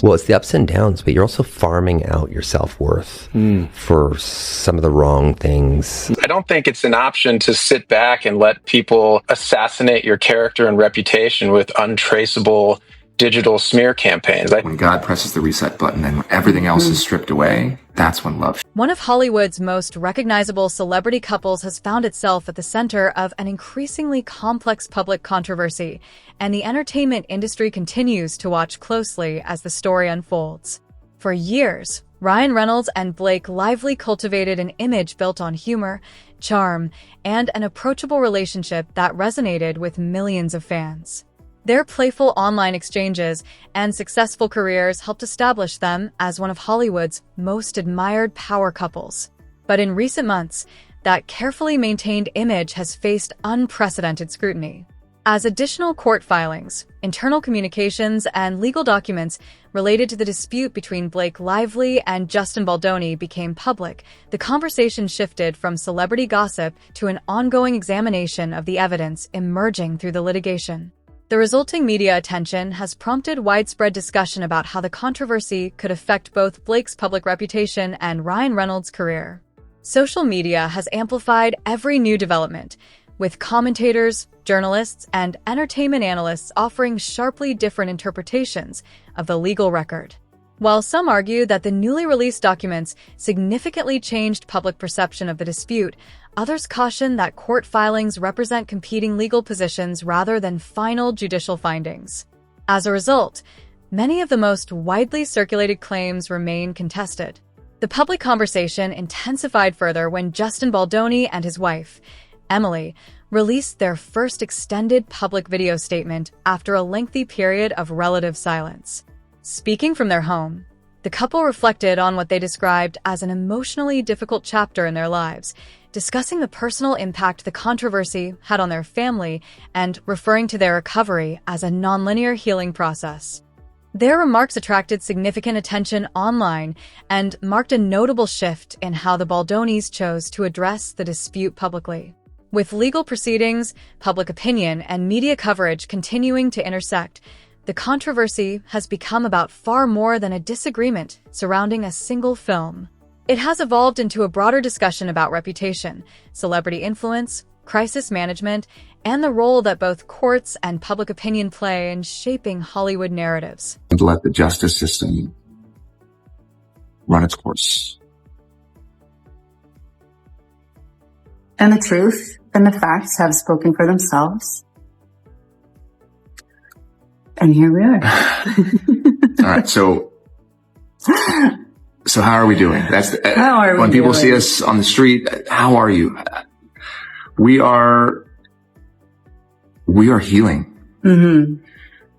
Well, it's the ups and downs, but you're also farming out your self-worth for some of the wrong things. I don't think it's an option to sit back and let people assassinate your character and reputation with untraceable digital smear campaigns. When God presses the reset button and everything else is stripped away, that's when love. One of Hollywood's most recognizable celebrity couples has found itself at the center of an increasingly complex public controversy, and the entertainment industry continues to watch closely as the story unfolds. For years, Ryan Reynolds and Blake Lively cultivated an image built on humor, charm, and an approachable relationship that resonated with millions of fans. Their playful online exchanges and successful careers helped establish them as one of Hollywood's most admired power couples. But in recent months, that carefully maintained image has faced unprecedented scrutiny. As additional court filings, internal communications, and legal documents related to the dispute between Blake Lively and Justin Baldoni became public, the conversation shifted from celebrity gossip to an ongoing examination of the evidence emerging through the litigation. The resulting media attention has prompted widespread discussion about how the controversy could affect both Blake's public reputation and Ryan Reynolds' career. Social media has amplified every new development, with commentators, journalists, and entertainment analysts offering sharply different interpretations of the legal record. While some argue that the newly released documents significantly changed public perception of the dispute, others caution that court filings represent competing legal positions rather than final judicial findings. As a result, many of the most widely circulated claims remain contested. The public conversation intensified further when Justin Baldoni and his wife, Emily, released their first extended public video statement after a lengthy period of relative silence. Speaking from their home, the couple reflected on what they described as an emotionally difficult chapter in their lives, discussing the personal impact the controversy had on their family and referring to their recovery as a nonlinear healing process. Their remarks attracted significant attention online and marked a notable shift in how the Baldonis chose to address the dispute publicly. With legal proceedings, public opinion, and media coverage continuing to intersect, the controversy has become about far more than a disagreement surrounding a single film. It has evolved into a broader discussion about reputation, celebrity influence, crisis management, and the role that both courts and public opinion play in shaping Hollywood narratives. And let the justice system run its course. And the truth and the facts have spoken for themselves. And here we are. All right. So how are we doing? How are we when people doing? see us on the street, how are you? We are healing. Mm-hmm.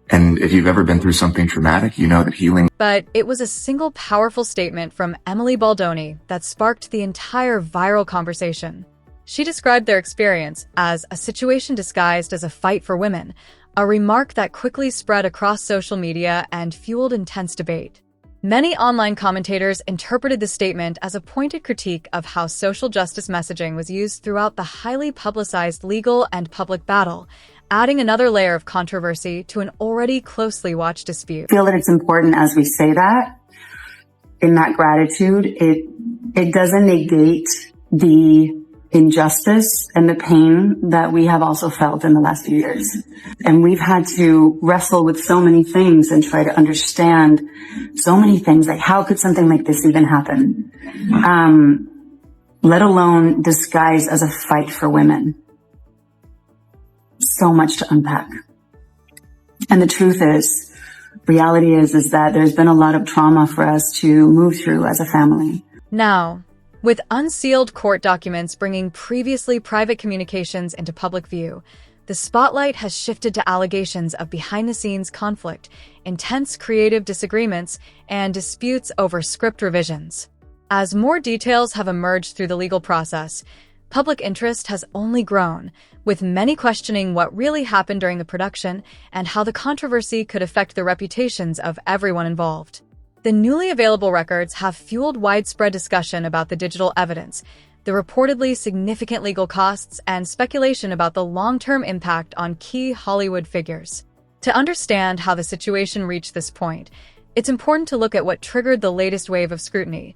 And if you've ever been through something traumatic, you know that healing. But it was a single powerful statement from Emily Baldoni that sparked the entire viral conversation. She described their experience as a situation disguised as a fight for women, a remark that quickly spread across social media and fueled intense debate. Many online commentators interpreted the statement as a pointed critique of how social justice messaging was used throughout the highly publicized legal and public battle, adding another layer of controversy to an already closely watched dispute. I feel that it's important as we say that, in that gratitude, it doesn't negate the injustice and the pain that we have also felt in the last few years. And we've had to wrestle with so many things and try to understand so many things, like how could something like this even happen? Let alone disguised as a fight for women. So much to unpack. And the truth is, reality is that there's been a lot of trauma for us to move through as a family. Now, with unsealed court documents bringing previously private communications into public view, the spotlight has shifted to allegations of behind-the-scenes conflict, intense creative disagreements, and disputes over script revisions. As more details have emerged through the legal process, public interest has only grown, with many questioning what really happened during the production and how the controversy could affect the reputations of everyone involved. The newly available records have fueled widespread discussion about the digital evidence, the reportedly significant legal costs, and speculation about the long-term impact on key Hollywood figures. To understand how the situation reached this point, It's important to look at what triggered the latest wave of scrutiny: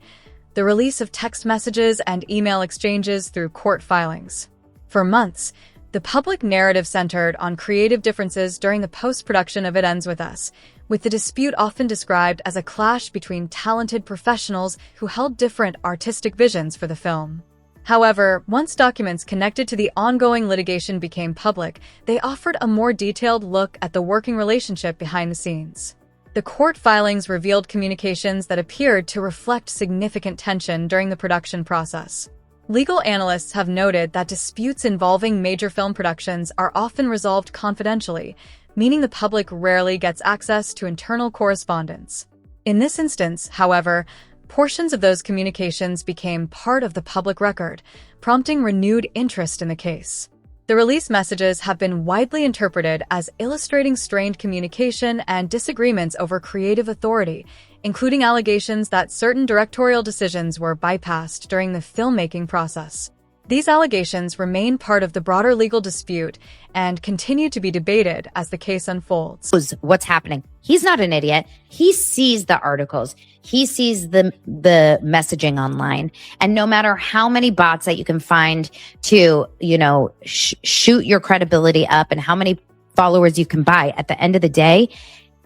the release of text messages and email exchanges through court filings. For months, the public narrative centered on creative differences during the post-production of It Ends With Us, with the dispute often described as a clash between talented professionals who held different artistic visions for the film. However, once documents connected to the ongoing litigation became public, they offered a more detailed look at the working relationship behind the scenes. The court filings revealed communications that appeared to reflect significant tension during the production process. Legal analysts have noted that disputes involving major film productions are often resolved confidentially, meaning the public rarely gets access to internal correspondence. In this instance, however, portions of those communications became part of the public record, prompting renewed interest in the case. The release messages have been widely interpreted as illustrating strained communication and disagreements over creative authority, including allegations that certain directorial decisions were bypassed during the filmmaking process. These allegations remain part of the broader legal dispute and continue to be debated as the case unfolds. What's happening? He's not an idiot. He sees the articles. He sees the messaging online. And no matter how many bots that you can find to, shoot your credibility up and how many followers you can buy, at the end of the day,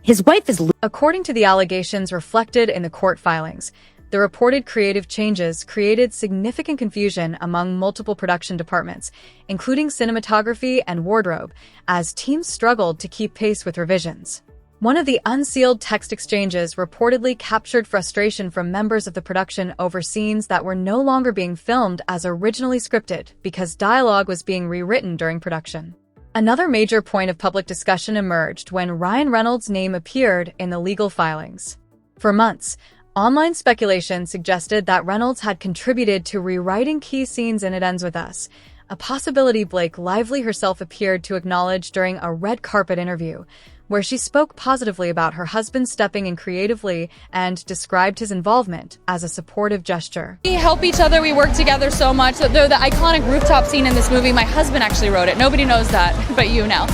his wife is... According to the allegations reflected in the court filings, the reported creative changes created significant confusion among multiple production departments, including cinematography and wardrobe, as teams struggled to keep pace with revisions. One of the unsealed text exchanges reportedly captured frustration from members of the production over scenes that were no longer being filmed as originally scripted because dialogue was being rewritten during production. Another major point of public discussion emerged when Ryan Reynolds' name appeared in the legal filings. For months, online speculation suggested that Reynolds had contributed to rewriting key scenes in It Ends With Us, a possibility Blake Lively herself appeared to acknowledge during a red carpet interview, where she spoke positively about her husband stepping in creatively and described his involvement as a supportive gesture. We help each other, we work together so much. The iconic rooftop scene in this movie, my husband actually wrote it. Nobody knows that, but you now.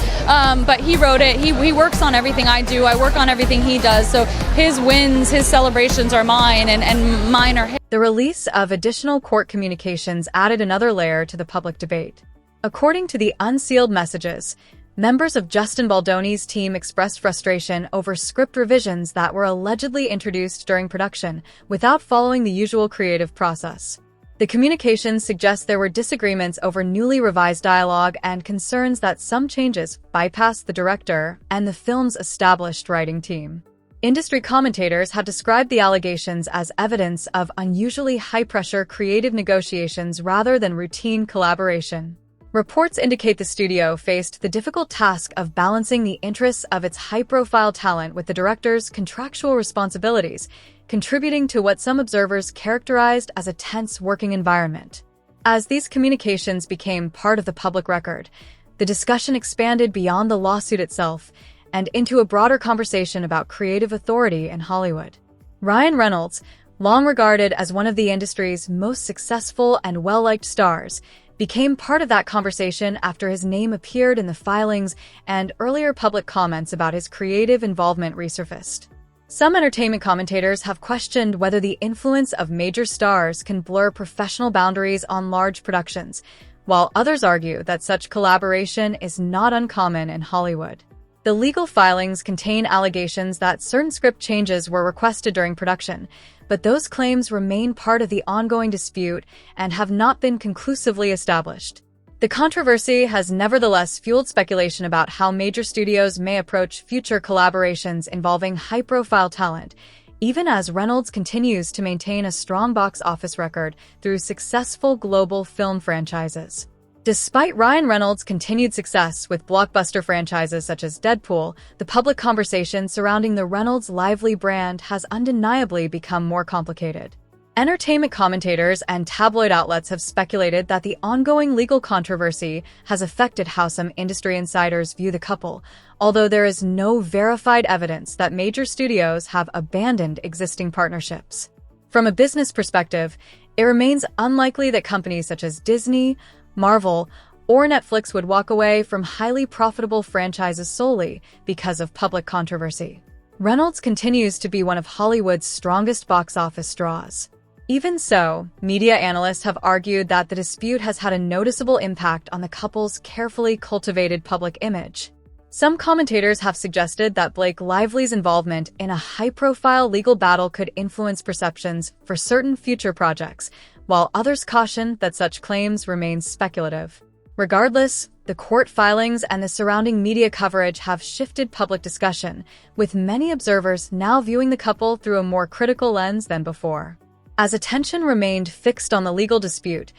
But he wrote it. He works on everything I do. I work on everything he does. So his wins, his celebrations are mine, and mine are his. The release of additional court communications added another layer to the public debate. According to the unsealed messages, members of Justin Baldoni's team expressed frustration over script revisions that were allegedly introduced during production without following the usual creative process. The communications suggest there were disagreements over newly revised dialogue and concerns that some changes bypassed the director and the film's established writing team. Industry commentators have described the allegations as evidence of unusually high-pressure creative negotiations rather than routine collaboration. Reports indicate the studio faced the difficult task of balancing the interests of its high-profile talent with the director's contractual responsibilities, contributing to what some observers characterized as a tense working environment. As these communications became part of the public record, the discussion expanded beyond the lawsuit itself and into a broader conversation about creative authority in Hollywood. Ryan Reynolds, long regarded as one of the industry's most successful and well-liked stars, became part of that conversation after his name appeared in the filings and earlier public comments about his creative involvement resurfaced. Some entertainment commentators have questioned whether the influence of major stars can blur professional boundaries on large productions, while others argue that such collaboration is not uncommon in Hollywood. The legal filings contain allegations that certain script changes were requested during production, but those claims remain part of the ongoing dispute and have not been conclusively established. The controversy has nevertheless fueled speculation about how major studios may approach future collaborations involving high-profile talent, even as Reynolds continues to maintain a strong box office record through successful global film franchises. Despite Ryan Reynolds' continued success with blockbuster franchises such as Deadpool, the public conversation surrounding the Reynolds Lively brand has undeniably become more complicated. Entertainment commentators and tabloid outlets have speculated that the ongoing legal controversy has affected how some industry insiders view the couple, although there is no verified evidence that major studios have abandoned existing partnerships. From a business perspective, it remains unlikely that companies such as Disney, Marvel, or Netflix would walk away from highly profitable franchises solely because of public controversy. Reynolds continues to be one of Hollywood's strongest box office draws. Even so, media analysts have argued that the dispute has had a noticeable impact on the couple's carefully cultivated public image. Some commentators have suggested that Blake Lively's involvement in a high-profile legal battle could influence perceptions for certain future projects, while others caution that such claims remain speculative. Regardless, the court filings and the surrounding media coverage have shifted public discussion, with many observers now viewing the couple through a more critical lens than before. As attention remained fixed on the legal dispute,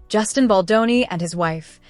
Justin Baldoni and his wife,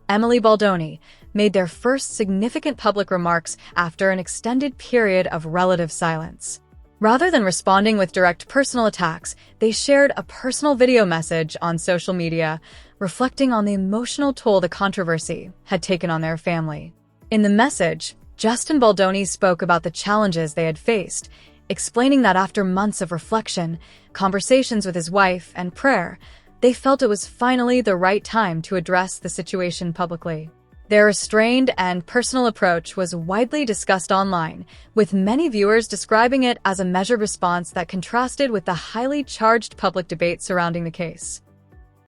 Emily Baldoni, made their first significant public remarks after an extended period of relative silence. Rather than responding with direct personal attacks, they shared a personal video message on social media, reflecting on the emotional toll the controversy had taken on their family. In the message, Justin Baldoni spoke about the challenges they had faced, explaining that after months of reflection, conversations with his wife, and prayer, they felt it was finally the right time to address the situation publicly. Their restrained and personal approach was widely discussed online, with many viewers describing it as a measured response that contrasted with the highly charged public debate surrounding the case.